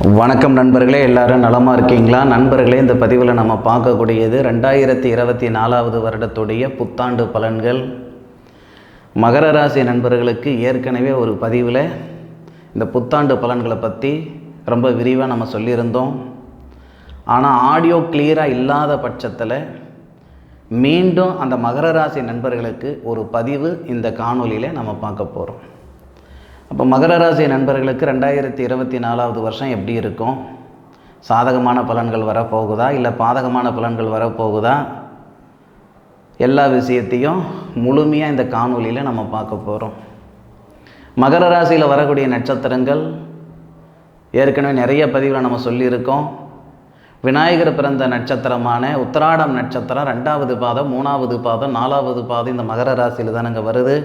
வணக்கம் நண்பர்களே, எல்லாரும் நலமாக இருக்கீங்களா? நண்பர்களே, இந்த பதிவில் நம்ம பார்க்கக்கூடியது 2024 வருடத்துடைய புத்தாண்டு பலன்கள். மகர ராசி நண்பர்களுக்கு ஏற்கனவே ஒரு பதிவில் இந்த புத்தாண்டு பலன்களை பற்றி ரொம்ப விரிவாக நம்ம சொல்லியிருந்தோம். ஆனால் ஆடியோ கிளியராக இல்லாத பட்சத்தில் மீண்டும் அந்த மகர ராசி நண்பர்களுக்கு ஒரு பதிவு இந்த காணொலியில் நம்ம பார்க்க போகிறோம். அப்போ மகர ராசி நண்பர்களுக்கு 2024 வருஷம் எப்படி இருக்கும்? சாதகமான பலன்கள் வரப்போகுதா, இல்லை பாதகமான பலன்கள் வரப்போகுதா? எல்லா விஷயத்தையும் முழுமையாக இந்த காணொலியில் நம்ம பார்க்க போகிறோம். மகர ராசியில் வரக்கூடிய நட்சத்திரங்கள் ஏற்கனவே நிறைய பதிவில் நம்ம சொல்லியிருக்கோம். விநாயகர் பிறந்த நட்சத்திரமான உத்திராடம் நட்சத்திரம் 2வது பாதம், 3வது பாதம், 4வது பாதம் இந்த மகர ராசியில் தானங்க வருது.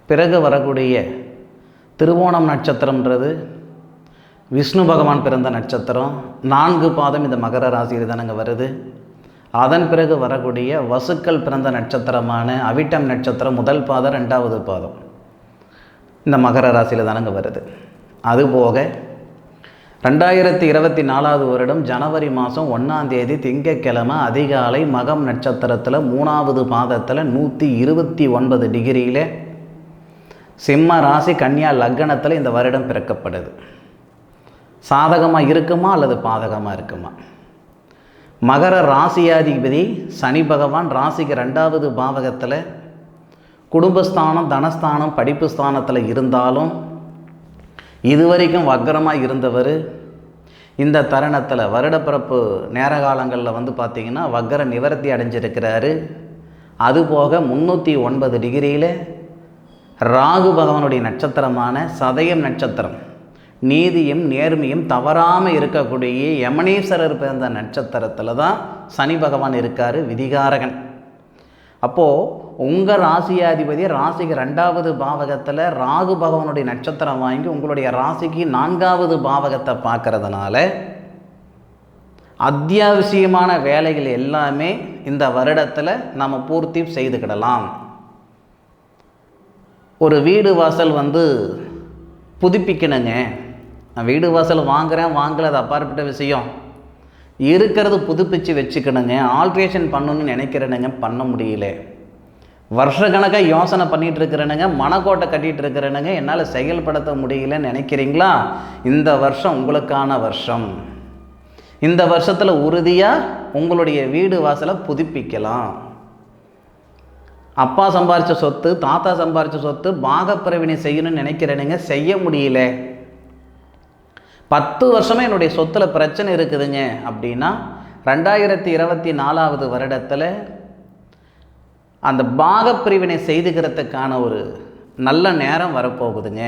பிறகு வரக்கூடிய திருவோணம் நட்சத்திரம்ன்றது விஷ்ணு பகவான் பிறந்த நட்சத்திரம், 4 பாதம் இந்த மகர ராசியில் தானங்க வருது. அதன் பிறகு வரக்கூடிய வசுக்கள் பிறந்த நட்சத்திரமான அவிட்டம் நட்சத்திரம் 1 பாதம், 2வது பாதம் இந்த மகர ராசியில் தானங்க வருது. அதுபோக 2024 வருடம் ஜனவரி மாதம் 1ஆம் தேதி திங்கட்கிழமை அதிகாலை மகம் நட்சத்திரத்தில் 3வது பாதத்தில் 129 டிகிரியில் சிம்ம ராசி கன்னியா லக்னத்தில் இந்த வருடம் பிறக்கப்படுது. சாதகமாக இருக்குமா அல்லது பாதகமாக இருக்குமா? மகர ராசியாதிபதி சனி பகவான் ராசிக்கு 2வது பாவகத்தில் குடும்பஸ்தானம், தனஸ்தானம், படிப்பு ஸ்தானத்தில் இருந்தாலும் இதுவரைக்கும் வக்கரமாக இருந்தவர் இந்த தருணத்தில் வருடப்பிறப்பு நேர காலங்களில் பார்த்திங்கன்னா வக்கர நிவர்த்தி அடைஞ்சிருக்கிறாரு. அதுபோக 309 டிகிரியில் ராகு பகவானுடைய நட்சத்திரமான சதயம் நட்சத்திரம், நீதியும் நேர்மையும் தவறாமல் இருக்கக்கூடிய யமனேஸ்வரர் பிறந்த நட்சத்திரத்தில் தான் சனி பகவான் இருக்கார், விதிகாரகன். அப்போது உங்கள் ராசியாதிபதி ராசிக்கு 2வது பாவகத்தில் ராகு பகவானுடைய நட்சத்திரம் வாங்கி உங்களுடைய ராசிக்கு 4வது பாவகத்தை பார்க்கறதுனால அத்தியாவசியமான வேலைகள் எல்லாமே இந்த வருடத்தில் நம்ம பூர்த்தி செய்துக்கிடலாம். ஒரு வீடு வாசல் புதுப்பிக்கணுங்க. நான் வீடு வாசல் வாங்கலை, அது அப்பாற்பட்ட விஷயம். இருக்கிறது புதுப்பிச்சு வச்சுக்கணுங்க. ஆல்ட்ரேஷன் பண்ணணும்னு நினைக்கிறேனுங்க, பண்ண முடியல. வருஷக்கணக்காக யோசனை பண்ணிகிட்டு இருக்கிறேனுங்க, மனக்கோட்டை கட்டிகிட்டு இருக்கிறேனுங்க, என்னால் செயல்படுத்த முடியலன்னு நினைக்கிறீங்களா? இந்த வருஷம் உங்களுக்கான வருஷம். இந்த வருஷத்தில் உறுதியாக உங்களுடைய வீடு வாசலை புதுப்பிக்கலாம். அப்பா சம்பாரித்த சொத்து, தாத்தா சம்பாரித்த சொத்து பாகப்பிரவினை செய்யணும்னு நினைக்கிறேனுங்க, செய்ய முடியல. 10 வருஷமாக என்னுடைய சொத்தில் பிரச்சனை இருக்குதுங்க அப்படின்னா 2024 வருடத்தில் அந்த பாகப்பிரிவினை செய்துக்கிறதுக்கான ஒரு நல்ல நேரம் வரப்போகுதுங்க.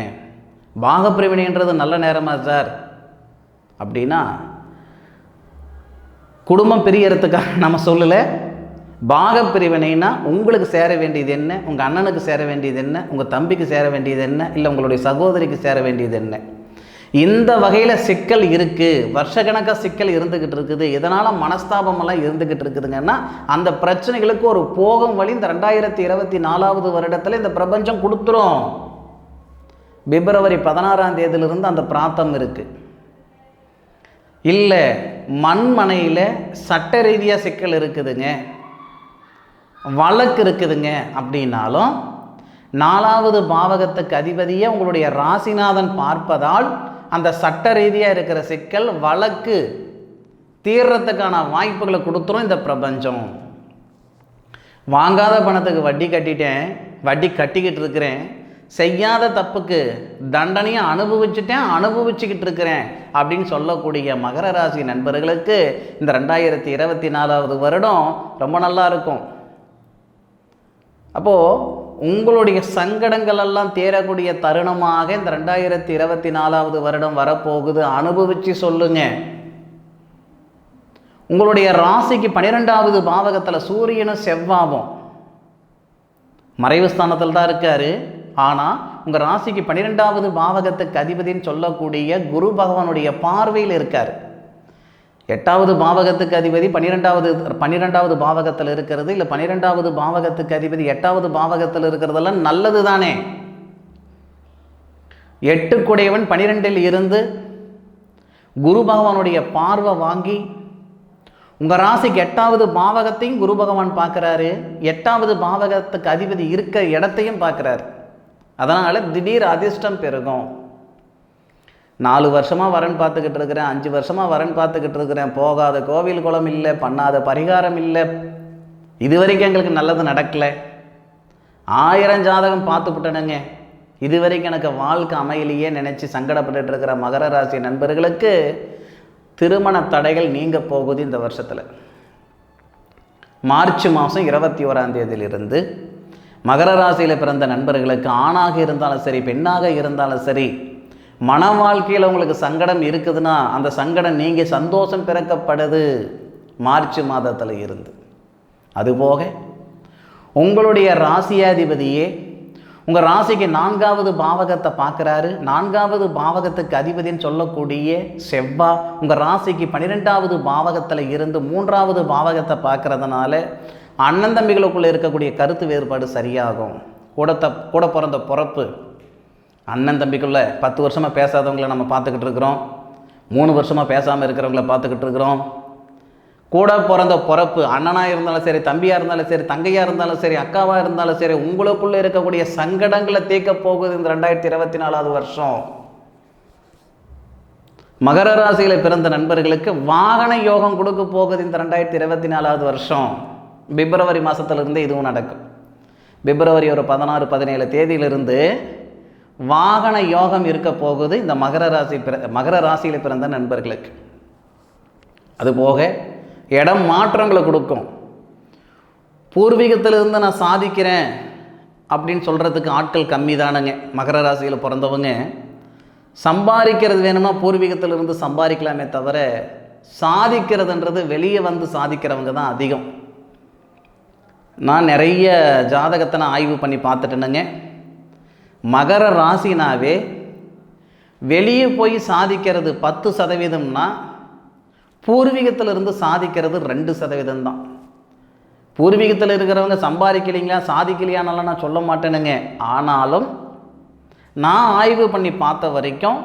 பாகப்பிரிவினைன்றது நல்ல நேரமா சார் அப்படின்னா குடும்பம் பிரியறதுக்காக நம்ம சொல்லலை. பாகப்பிரிவினைனா உங்களுக்கு சேர வேண்டியது என்ன, உங்கள் அண்ணனுக்கு சேர வேண்டியது என்ன, உங்கள் தம்பிக்கு சேர வேண்டியது என்ன, இல்லை உங்களுடைய சகோதரிக்கு சேர வேண்டியது என்ன, இந்த வகையில் சிக்கல் இருக்குது. வருஷக்கணக்காக சிக்கல் இருந்துக்கிட்டு இருக்குது. இதனால் மனஸ்தாபமெல்லாம் இருந்துக்கிட்டு இருக்குதுங்கன்னா அந்த பிரச்சனைகளுக்கு ஒரு போகும் வழி இந்த 2024 வருடத்தில் இந்த பிரபஞ்சம் கொடுத்துரும். பிப்ரவரி 16ஆம் தேதியிலிருந்து அந்த பிராப்தம் இருக்குது. இல்லை மண்மனையில் சட்ட ரீதியாக சிக்கல் இருக்குதுங்க, வழக்கு இருக்குதுங்க அப்படின்னாலும் 4வது பாவகத்துக்கு அதிபதியை உங்களுடைய ராசிநாதன் பார்ப்பதால் அந்த சட்ட ரீதியாக இருக்கிற சிக்கல் வழக்கு தீர்றதுக்கான வாய்ப்புகளை கொடுத்துரும் இந்த பிரபஞ்சம். வாங்காத பணத்துக்கு வட்டி கட்டிட்டேன், வட்டி கட்டிக்கிட்டு இருக்கிறேன், செய்யாத தப்புக்கு தண்டனையை அனுபவிச்சுக்கிட்டு இருக்கிறேன் அப்படின்னு சொல்லக்கூடிய மகர ராசி நண்பர்களுக்கு இந்த 2024 வருடம் ரொம்ப நல்லா இருக்கும். அப்போது உங்களுடைய சங்கடங்கள் எல்லாம் தேரக்கூடிய தருணமாக இந்த 2024 வருடம் வரப்போகுது. அனுபவித்து சொல்லுங்க. உங்களுடைய ராசிக்கு 12வது பாவகத்தில் சூரியனும் செவ்வாவும் மறைவு ஸ்தானத்தில் தான் இருக்காரு. ஆனால் உங்கள் ராசிக்கு 12வது பாவகத்துக்கு அதிபதின்னு சொல்லக்கூடிய குரு பகவானுடைய பார்வையில் இருக்கார். 8வது பாவகத்துக்கு அதிபதி 12வது பாவகத்தில் இருக்கிறது, இல்லை 12வது பாவகத்துக்கு அதிபதி 8வது பாவகத்தில் இருக்கிறதெல்லாம் நல்லது தானே. 8 குடையவன் 12இல் இருந்து குரு பகவானுடைய பார்வை வாங்கி உங்கள் ராசிக்கு 8வது பாவகத்தையும் குரு பகவான் பார்க்குறாரு, 8வது பாவகத்துக்கு அதிபதி இருக்க இடத்தையும் பார்க்குறாரு. அதனால் திடீர் அதிர்ஷ்டம் பெருகும். 4 வருஷமாக வரன் பார்த்துக்கிட்டு இருக்கிறேன், 5 வருஷமாக வரன் பார்த்துக்கிட்டு இருக்கிறேன், போகாத கோவில் குளம் இல்லை, பண்ணாத பரிகாரம் இல்லை, இது வரைக்கும் எங்களுக்கு நல்லது நடக்கலை, 1000 ஜாதகம் பார்த்துவிட்டனுங்க, இது வரைக்கும் எனக்கு வாழ்க்கை அமையிலேயே நினச்சி சங்கடப்பட்டு இருக்கிற மகர ராசி நண்பர்களுக்கு திருமண தடைகள் நீங்க போகுது. இந்த வருஷத்தில் மார்ச் மாதம் 21ஆம் தேதியிலிருந்து மகர ராசியில் பிறந்த நண்பர்களுக்கு ஆணாக இருந்தாலும் சரி பெண்ணாக இருந்தாலும் சரி மன வாழ்க்கையில் உங்களுக்கு சங்கடம் இருக்குதுன்னா அந்த சங்கடம் நீங்க சந்தோஷம் பிறக்கப்படுது மார்ச் மாதத்தில் இருந்து. அதுபோக உங்களுடைய ராசியாதிபதியே உங்கள் ராசிக்கு 4வது பாவகத்தை பார்க்குறாரு. 4வது பாவகத்துக்கு அதிபதின்னு சொல்லக்கூடிய செவ்வாய் உங்கள் ராசிக்கு 12வது பாவகத்தில் இருந்து 3வது பாவகத்தை பார்க்குறதுனால அண்ணன் தம்பிகளுக்குள்ளே இருக்கக்கூடிய கருத்து வேறுபாடு சரியாகும். கூட பிறந்த பிறப்பு அண்ணன் தம்பிக்குள்ளே 10 வருஷமாக பேசாதவங்களை நம்ம பார்த்துக்கிட்டு இருக்கிறோம், 3 வருஷமாக பேசாமல் இருக்கிறவங்கள பார்த்துக்கிட்டு இருக்கிறோம். கூட பிறந்த பிறப்பு அண்ணனாக இருந்தாலும் சரி, தம்பியாக இருந்தாலும் சரி, தங்கையாக இருந்தாலும் சரி, அக்காவாக இருந்தாலும் சரி, உங்களுக்குள்ளே இருக்கக்கூடிய சங்கடங்களை தீர்க்க போகுது இந்த 2024வது வருஷம். மகர ராசியில் பிறந்த நண்பர்களுக்கு வாகன யோகம் கொடுக்க போகுது இந்த 2024வது வருஷம். பிப்ரவரி மாதத்துலேருந்து இதுவும் நடக்கும். பிப்ரவரி ஒரு 16-17 தேதியிலிருந்து வாகன யோகம் இருக்க போகுது இந்த மகர ராசியில் பிறந்த நண்பர்களுக்கு. அதுபோக இடம் மாற்றங்களை கொடுக்கும். பூர்வீகத்திலிருந்து நான் சாதிக்கிறேன் அப்படின்னு சொல்கிறதுக்கு ஆட்கள் கம்மி தானுங்க. மகர ராசியில் பிறந்தவங்க சம்பாதிக்கிறது வேணுமா பூர்வீகத்திலிருந்து சம்பாதிக்கலாமே தவிர சாதிக்கிறதுன்றது வெளியே வந்து சாதிக்கிறவங்க தான் அதிகம். நான் நிறைய ஜாதகத்தை நான் ஆய்வு பண்ணி பார்த்துட்டேனுங்க. மகர ராசினாவே வெளியே போய் சாதிக்கிறது 10%னா பூர்வீகத்திலிருந்து சாதிக்கிறது 2% தான். பூர்வீகத்தில் இருக்கிறவங்க சம்பாதிக்கலைங்களா சாதிக்கலையானாலும் நான் சொல்ல மாட்டேனுங்க. ஆனாலும் நான் ஆய்வு பண்ணி பார்த்த வரைக்கும்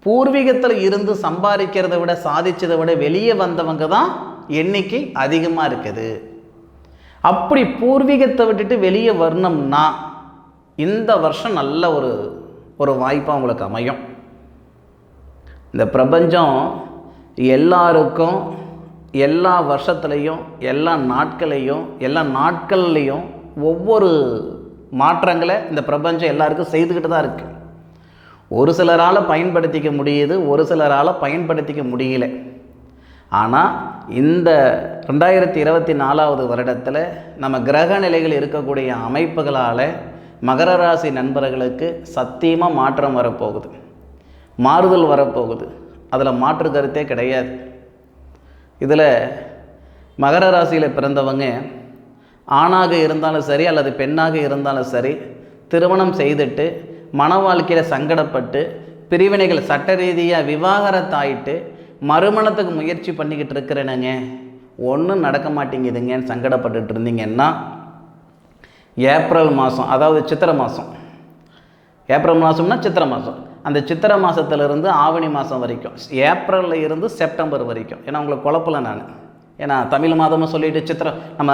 பூர்வீகத்தில் இருந்து சம்பாதிக்கிறத விட சாதிச்சதை விட வெளியே வந்தவங்க தான் எண்ணிக்கை அதிகமாக இருக்குது. அப்படி பூர்வீகத்தை விட்டுட்டு வெளியே வரணும்னா இந்த வருஷம் நல்ல ஒரு வாய்ப்பாக உங்களுக்கு அமையும். இந்த பிரபஞ்சம் எல்லாருக்கும் எல்லா வருஷத்துலேயும் எல்லா நாட்கள்லேயும் ஒவ்வொரு மாற்றங்களை இந்த பிரபஞ்சம் எல்லாருக்கும் செய்துக்கிட்டு தான் இருக்குது. ஒரு சிலரால் பயன்படுத்திக்க முடியுது, ஒரு சிலரால் பயன்படுத்திக்க முடியல. ஆனால் இந்த 2024வது வருடத்தில் நம்ம கிரக நிலைகள் இருக்கக்கூடிய அமைப்புகளால் மகர ராசி நண்பர்களுக்கு சத்தியமாக மாற்றம் வரப்போகுது, மாறுதல் வரப்போகுது. அதில் மாற்று கருத்தே கிடையாது. இதில் மகர ராசியில் பிறந்தவங்க ஆணாக இருந்தாலும் சரி அல்லது பெண்ணாக இருந்தாலும் சரி திருமணம் செய்துட்டு மன வாழ்க்கையில் சங்கடப்பட்டு பிரிவினைகள் சட்ட ரீதியாக விவாகரத்தாயிட்டு மறுமணத்துக்கு முயற்சி பண்ணிக்கிட்டு இருக்கிறேனுங்க, ஒன்றும் நடக்க மாட்டேங்குதுங்கன்னு சங்கடப்பட்டுட்டு இருந்தீங்கன்னா ஏப்ரல் மாதம், அதாவது சித்திரை மாதம், ஏப்ரல் மாதம்னா சித்திரை மாதம், அந்த சித்திரை மாதத்துலேருந்து ஆவணி மாதம் வரைக்கும், ஏப்ரலில் இருந்து செப்டம்பர் வரைக்கும், ஏன்னா உங்களுக்கு குழப்பல நான், ஏன்னா தமிழ் மாதமும் சொல்லிவிட்டு நம்ம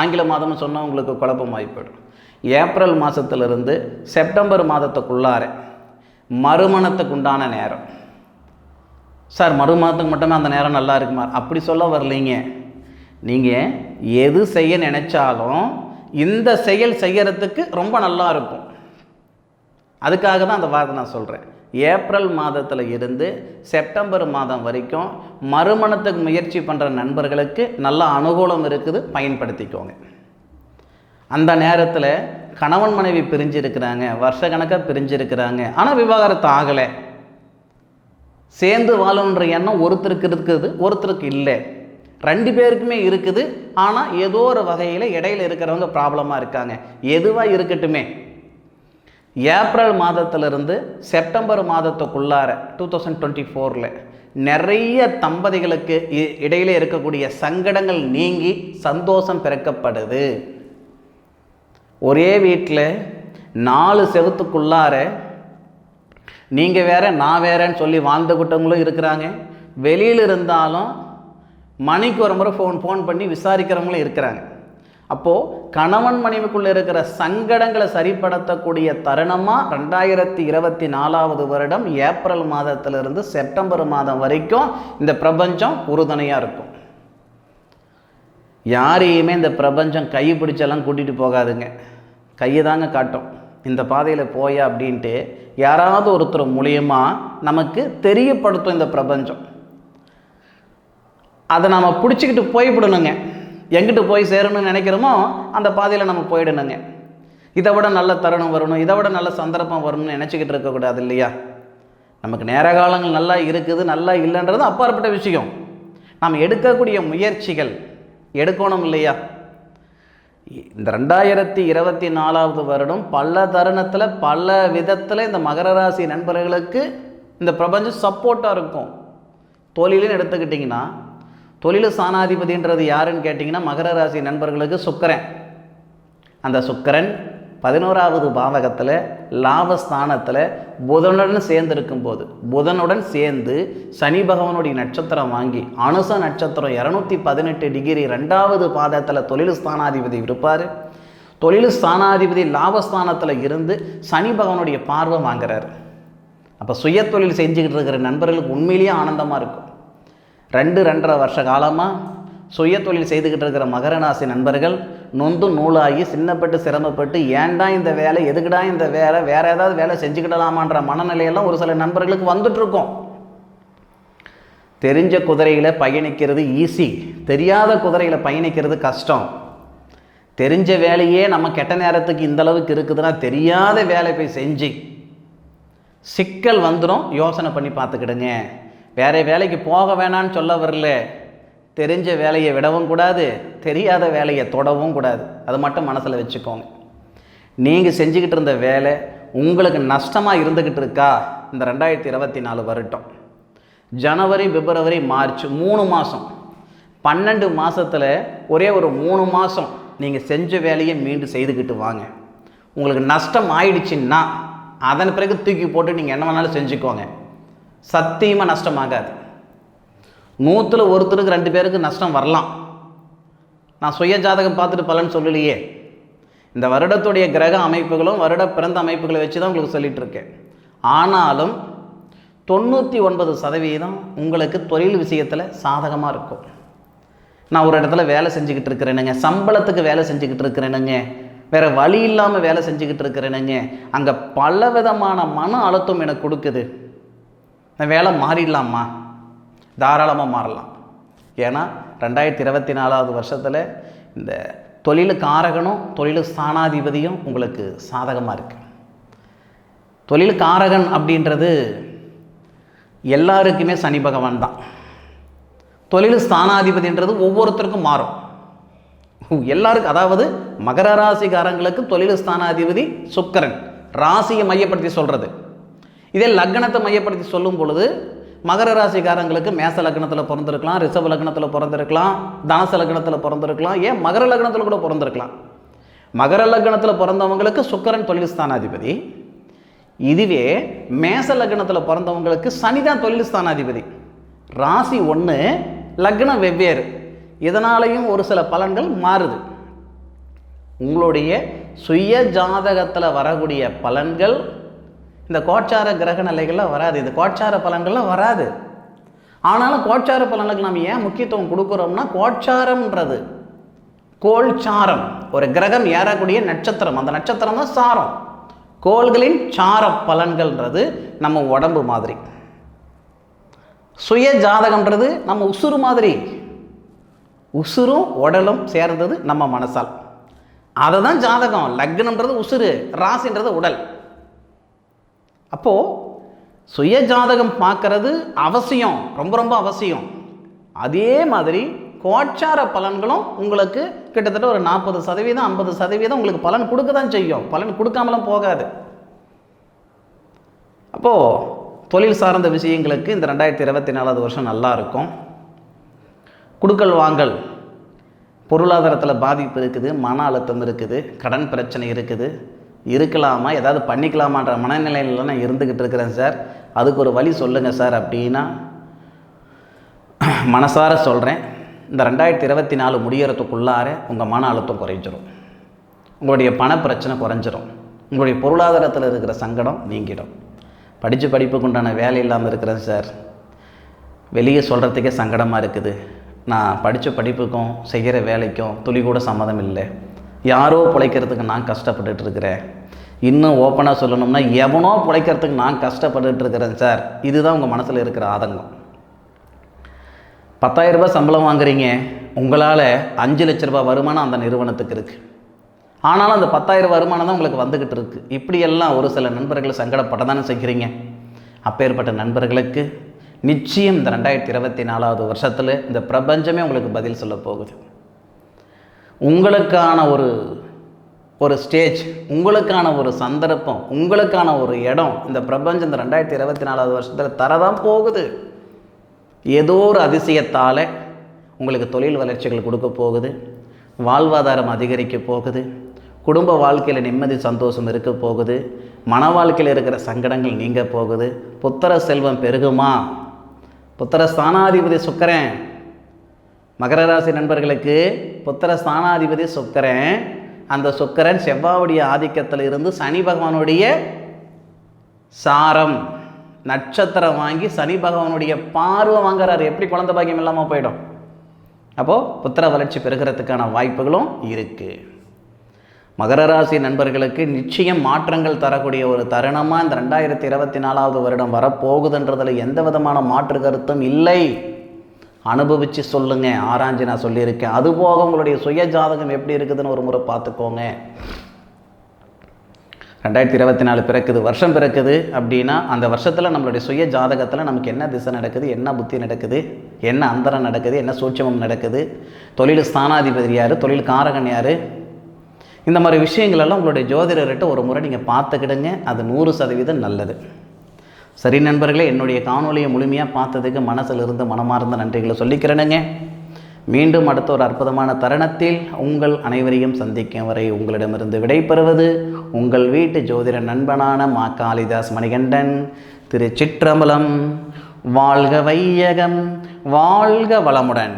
ஆங்கில மாதமும் சொன்னால் உங்களுக்கு குழப்பமாகி போய்டும். ஏப்ரல் மாதத்துலேருந்து செப்டம்பர் மாதத்துக்குள்ளார மறுமணத்துக்கு உண்டான நேரம். சார் மறுமாதத்துக்கு மட்டுமே அந்த நேரம் நல்லா இருக்குமா? அப்படி சொல்ல வரலைங்க. நீங்கள் எது செய்ய நினச்சாலும் இந்த செயல் செய்கிறதுக்கு ரொம்ப நல்லா இருக்கும். அதுக்காக தான் அந்த வார்த்தை நான் சொல்கிறேன். ஏப்ரல் மாதத்தில் இருந்து செப்டம்பர் மாதம் வரைக்கும் மறுமணத்துக்கு முயற்சி பண்ணுற நண்பர்களுக்கு நல்ல அனுகூலம் இருக்குது, பயன்படுத்திக்கோங்க. அந்த நேரத்தில் கணவன் மனைவி பிரிஞ்சிருக்கிறாங்க, வருஷக்கணக்காக பிரிஞ்சிருக்கிறாங்க, ஆனால் விவாகரத்து ஆகலை, சேர்ந்து வாழணுன்ற எண்ணம் ஒருத்தருக்கு இருக்குது, ஒருத்தருக்கு இல்லை, 2 பேருக்குமே இருக்குது. ஆனால் ஏதோ ஒரு வகையில் இடையில இருக்கிறவங்க ப்ராப்ளமாக இருக்காங்க. எதுவாக இருக்கட்டுமே, ஏப்ரல் மாதத்திலிருந்து செப்டம்பர் மாதத்துக்குள்ளார 2024 நிறைய தம்பதிகளுக்கு இடையிலே இருக்கக்கூடிய சங்கடங்கள் நீங்கி சந்தோஷம் பிறக்கப்படுது. ஒரே வீட்டில் 4 செவத்துக்குள்ளார நீங்கள் வேற நான் வேறேன்னு சொல்லி வாழ்ந்துக்கிட்டவங்களும் இருக்கிறாங்க. வெளியில் இருந்தாலும் மணிக்கு ஒரு முறை ஃபோன் பண்ணி விசாரிக்கிறவங்களும் இருக்கிறாங்க. அப்போது கணவன் மனைவிக்குள்ளே இருக்கிற சங்கடங்களை சரிப்படுத்தக்கூடிய தருணமாக 2024 வருடம் ஏப்ரல் மாதத்திலிருந்து செப்டம்பர் மாதம் வரைக்கும் இந்த பிரபஞ்சம் உறுதுணையாக இருக்கும். யாரையுமே இந்த பிரபஞ்சம் கை பிடிச்செல்லாம் கூட்டிகிட்டு போகாதுங்க. கையை தாங்க காட்டும். இந்த பாதையில் போயா அப்படின்ட்டு யாராவது ஒருத்தர் மூலியமாக நமக்கு தெரியப்படுத்தும் இந்த பிரபஞ்சம். அதை நம்ம பிடிச்சிக்கிட்டு போய்விடணுங்க. எங்கிட்டு போய் சேரணும்னு நினைக்கிறோமோ அந்த பாதையில் நம்ம போயிடணுங்க. இதை விட நல்ல தருணம் வரணும், இதை விட நல்ல சந்தர்ப்பம் வரணும்னு நினச்சிக்கிட்டு இருக்கக்கூடாது இல்லையா? நமக்கு நேர காலங்கள் நல்லா இருக்குது, நல்லா இல்லைன்றது அப்பாற்பட்ட விஷயம். நாம் எடுக்கக்கூடிய முயற்சிகள் எடுக்கணும் இல்லையா? இந்த 2024 வருடம் பல தருணத்தில் பல விதத்தில் இந்த மகர ராசி நண்பர்களுக்கு இந்த பிரபஞ்சம் சப்போர்ட்டாக இருக்கும். தொழிலுன்னு எடுத்துக்கிட்டிங்கன்னா, தொழில் ஸ்தானாதிபதின்றது யாருன்னு கேட்டிங்கன்னா மகர ராசி நண்பர்களுக்கு சுக்கிரன். அந்த சுக்கிரன் 11வது பாவகத்தில் லாபஸ்தானத்தில் புதனுடன் சேர்ந்து இருக்கும்போது, புதனுடன் சேர்ந்து சனி பகவானுடைய நட்சத்திரம் வாங்கி அனுச நட்சத்திரம் 218 டிகிரி 2வது பாதத்தில் தொழில் ஸ்தானாதிபதி இருப்பார். தொழில் ஸ்தானாதிபதி லாபஸ்தானத்தில் இருந்து சனி பகவானுடைய பார்வை வாங்குறார். அப்போ சுய தொழில் செஞ்சுக்கிட்டு இருக்கிற நண்பர்களுக்கு உண்மையிலேயே ஆனந்தமாக இருக்கும். 2-2.5 வருஷ காலமாக சுய தொழில் செய்துக்கிட்டு இருக்கிற மகர ராசி நண்பர்கள் நொந்து நூலாகி சின்னப்பட்டு சிரமப்பட்டு ஏன்டா இந்த வேலை, எதுக்குடா இந்த வேலை, வேறு ஏதாவது வேலை செஞ்சுக்கிடலாமான்ற மனநிலையெல்லாம் ஒரு சில நண்பர்களுக்கு வந்துட்டுருக்கோம். தெரிஞ்ச குதிரையில் பயணிக்கிறது ஈஸி, தெரியாத குதிரையில் பயணிக்கிறது கஷ்டம். தெரிஞ்ச வேலையே நம்ம கெட்ட நேரத்துக்கு இந்தளவுக்கு இருக்குதுன்னா தெரியாத வேலை போய் செஞ்சு சிக்கல் வந்துடும். யோசனை பண்ணி பார்த்துக்கிடுங்க. வேறு வேலைக்கு போக வேணான்னு சொல்ல வரல. தெரிஞ்ச வேலையை விடவும் கூடாது, தெரியாத வேலையை தொடவும் கூடாது. அது மட்டும் மனசில் வச்சுக்கோங்க. நீங்கள் செஞ்சுக்கிட்டு இருந்த வேலை உங்களுக்கு நஷ்டமாக இருந்துக்கிட்டு இருக்கா? இந்த 2024 வருடம் ஜனவரி, பிப்ரவரி, மார்ச் 3 மாதம், 12 மாதத்தில் ஒரே ஒரு 3 மாதம் நீங்கள் செஞ்ச வேலையை மீண்டும் செய்துக்கிட்டு வாங்க. உங்களுக்கு நஷ்டம் ஆயிடுச்சுன்னா அதன் பிறகு தூக்கி போட்டு நீங்கள் என்ன வேணாலும் செஞ்சுக்கோங்க. சத்தியமாக நஷ்டமாகாது. 100ல் ஒருத்தருக்கு 2 பேருக்கு நஷ்டம் வரலாம். நான் சுய ஜாதகம் பார்த்துட்டு பலன் சொல்லலையே. இந்த வருடத்துடைய கிரக அமைப்புகளும் வருட பிறந்த அமைப்புகளை வச்சு தான் உங்களுக்கு சொல்லிகிட்டு இருக்கேன். ஆனாலும் 99% உங்களுக்கு தொழில் விஷயத்தில் சாதகமாக இருக்கும். நான் ஒரு இடத்துல வேலை செஞ்சுக்கிட்டு இருக்கிறேனுங்க, சம்பளத்துக்கு வேலை செஞ்சுக்கிட்டு இருக்கிறேனுங்க, வேறு வழி இல்லாமல் வேலை செஞ்சுக்கிட்டு இருக்கிறேனுங்க, அங்கே பல விதமான மன அழுத்தம் எனக்கு கொடுக்குது. இந்த வேலை மாறிடலாமா? தாராளமாக மாறலாம். ஏன்னா 2024 வருஷத்தில் இந்த தொழில் காரகனும் தொழில் ஸ்தானாதிபதியும் உங்களுக்கு சாதகமாக இருக்குது. தொழில் காரகன் அப்படின்றது எல்லாருக்குமே சனி பகவான் தான். தொழில் ஸ்தானாதிபதின்றது ஒவ்வொருத்தருக்கும் மாறும். எல்லாருக்கும், அதாவது மகர ராசிக்காரங்களுக்கு தொழில் ஸ்தானாதிபதி சுக்கிரன், ராசியை மையப்படுத்தி சொல்கிறது. இதே லக்னத்தை மையப்படுத்தி சொல்லும் பொழுது மகர ராசிக்காரங்களுக்கு மேச லக்னத்தில் பிறந்திருக்கலாம், ரிஷப லக்னத்தில் பிறந்திருக்கலாம், தனுசு லக்னத்தில் பிறந்திருக்கலாம், ஏன் மகர லக்னத்தில் கூட பிறந்திருக்கலாம். மகர லக்னத்தில் பிறந்தவங்களுக்கு சுக்கிரன் தொழில் ஸ்தானாதிபதி. இதுவே மேச லக்னத்தில் பிறந்தவங்களுக்கு சனி தான் தொழில் ஸ்தானாதிபதி. ராசி ஒன்று, லக்னம் வெவ்வேறு. இதனாலையும் ஒரு சில பலன்கள் மாறுது. உங்களுடைய சுய ஜாதகத்தில் வரக்கூடிய பலன்கள் இந்த கோச்சார கிரக நிலைகள்லாம் வராது. இந்த கோச்சார பலன்கள்லாம் வராது. ஆனாலும் கோச்சார பலனுக்கு நாம் ஏன் முக்கியத்துவம் கொடுக்குறோம்னா, கோச்சாரம்ன்றது கோள்சாரம், ஒரு கிரகம் ஏறக்கூடிய நட்சத்திரம், அந்த நட்சத்திரம் தான் சாரம். கோள்களின் சார பலன்கள்ன்றது நம்ம உடம்பு மாதிரி. சுய ஜாதகம்ன்றது நம்ம உசுறு மாதிரி. உசுரும் உடலும் சேர்ந்தது நம்ம மனசால். அதை தான் ஜாதகம். லக்னம்ன்றது உசுறு, ராசின்றது உடல். அப்போது சுய ஜாதகம் பார்க்கறது அவசியம், ரொம்ப ரொம்ப அவசியம். அதே மாதிரி கோச்சார பலன்களும் உங்களுக்கு கிட்டத்தட்ட ஒரு 40% 50% உங்களுக்கு பலன் கொடுக்க தான் செய்யும். பலன் கொடுக்காமலாம் போகாது. அப்போது தொழில் சார்ந்த விஷயங்களுக்கு இந்த 2024 வருஷம் நல்லா இருக்கும். குடுக்கல் வாங்கல், பொருளாதாரத்தில் பாதிப்பு இருக்குது, மன அழுத்தம் இருக்குது, கடன் பிரச்சனை இருக்குது, இருக்கலாமா, ஏதாவது பண்ணிக்கலாமான்ற மனநிலையில் நான் இருந்துக்கிட்டு இருக்கிறேன் சார், அதுக்கு ஒரு வழி சொல்லுங்கள் சார் அப்படின்னா மனசார சொல்கிறேன், இந்த 2024 முடியறதுக்குள்ளார உங்கள் மன அழுத்தம் குறைஞ்சிரும், உங்களுடைய பண பிரச்சனை குறைஞ்சிரும், உங்களுடைய பொருளாதாரத்தில் இருக்கிற சங்கடம் நீங்கிடும். படிப்புக்கு உண்டான வேலை இல்லாமல் இருக்கிறேன் சார், வெளியே சொல்கிறதுக்கே சங்கடமாக இருக்குது, நான் படித்த படிப்புக்கும் செய்கிற வேலைக்கும் துளி கூட சம்மதம் இல்லை, யாரோ பிழைக்கிறதுக்கு நான் கஷ்டப்பட்டுட்டு இருக்கிறேன், இன்னும் ஓப்பனாக சொல்லணும்னா எவனோ பிழைக்கிறதுக்கு நான் கஷ்டப்பட்டுட்டு இருக்கிறேன் சார், இதுதான் உங்கள் மனசில் இருக்கிற ஆதங்கம். 10,000 ரூபாய் சம்பளம் வாங்குறீங்க, உங்களால் 5 லட்ச ரூபாய் வருமானம் அந்த நிறுவனத்துக்கு இருக்குது, ஆனாலும் அந்த 10,000 வருமானம் தான் உங்களுக்கு வந்துக்கிட்டு இருக்குது. இப்படியெல்லாம் ஒரு சில நண்பர்கள் சங்கடப்பட தானே செய்கிறீங்க. அப்பேற்பட்ட நண்பர்களுக்கு நிச்சயம் இந்த 2024 வருஷத்தில் இந்த பிரபஞ்சமே உங்களுக்கு பதில் சொல்ல போகுது. உங்களுக்கான ஒரு ஸ்டேஜ், உங்களுக்கான ஒரு சந்தர்ப்பம், உங்களுக்கான ஒரு இடம் இந்த பிரபஞ்சம் இந்த 2024 வருஷத்தில் தரதான் போகுது. ஏதோ ஒரு அதிசயத்தால் உங்களுக்கு தொழில் வளர்ச்சிகள் கொடுக்க போகுது, வாழ்வாதாரம் அதிகரிக்க போகுது, குடும்ப வாழ்க்கையில் நிம்மதி சந்தோஷம் இருக்க போகுது, மன வாழ்க்கையில் இருக்கிற சங்கடங்கள் நீங்க போகுது, புத்திர செல்வம் பெருகுமா, புத்திர ஸ்தானாதிபதி சுக்கிரன், மகர ராசி நண்பர்களுக்கு புத்திர ஸ்தானாதிபதி சுக்கிரன், அந்த சுக்கிரன் செவ்வாயுடைய ஆதிக்கத்தில் இருந்து சனி பகவானுடைய சாரம் நட்சத்திரம் வாங்கி சனி பகவானுடைய பார்வை வாங்குறாரு. எப்படி குழந்தை பாக்கியம் இல்லாமல் போயிடும்? அப்போது புத்திர வளர்ச்சி பெறுகிறதுக்கான வாய்ப்புகளும் இருக்குது. மகர ராசி நண்பர்களுக்கு நிச்சயம் மாற்றங்கள் தரக்கூடிய ஒரு தருணமாக இந்த 2024 வருடம் வரப்போகுதுன்றதில் எந்த விதமான மாற்று கருத்தும் இல்லை. அனுபவித்து சொல்லுங்கள், ஆராய்ச்சி நான் சொல்லியிருக்கேன். அதுபோக உங்களுடைய சுய ஜாதகம் எப்படி இருக்குதுன்னு ஒரு முறை பார்த்துக்கோங்க. 2024 பிறக்குது, வருஷம் பிறக்குது அப்படின்னா அந்த வருஷத்தில் நம்மளுடைய சுய ஜாதகத்தில் நமக்கு என்ன திசை நடக்குது, என்ன புத்தி நடக்குது, என்ன அந்தரம் நடக்குது, என்ன சூட்சமம் நடக்குது, தொழில் ஸ்தானாதிபதி யார், தொழில் காரகன் யார், இந்த மாதிரி விஷயங்களெல்லாம் உங்களுடைய ஜோதிடர்கிட்ட ஒரு முறை நீங்கள் பார்த்துக்கிடுங்க. அது 100% நல்லது. சரி நண்பர்களே, என்னுடைய காணொலியை முழுமையாக பார்த்ததுக்கு மனசில் இருந்து மனமார்ந்த நன்றிகளை சொல்லிக்கிறேனுங்க. மீண்டும் அடுத்த ஒரு அற்புதமான தருணத்தில் உங்கள் அனைவரையும் சந்திக்கும் வரை உங்களிடமிருந்து விடைபெறுவது உங்கள் வீட்டு ஜோதிட நண்பனான மா காளிதாஸ் மணிகண்டன். திருச்சிற்றம்பலம். வாழ்க வையகம், வாழ்க வளமுடன்.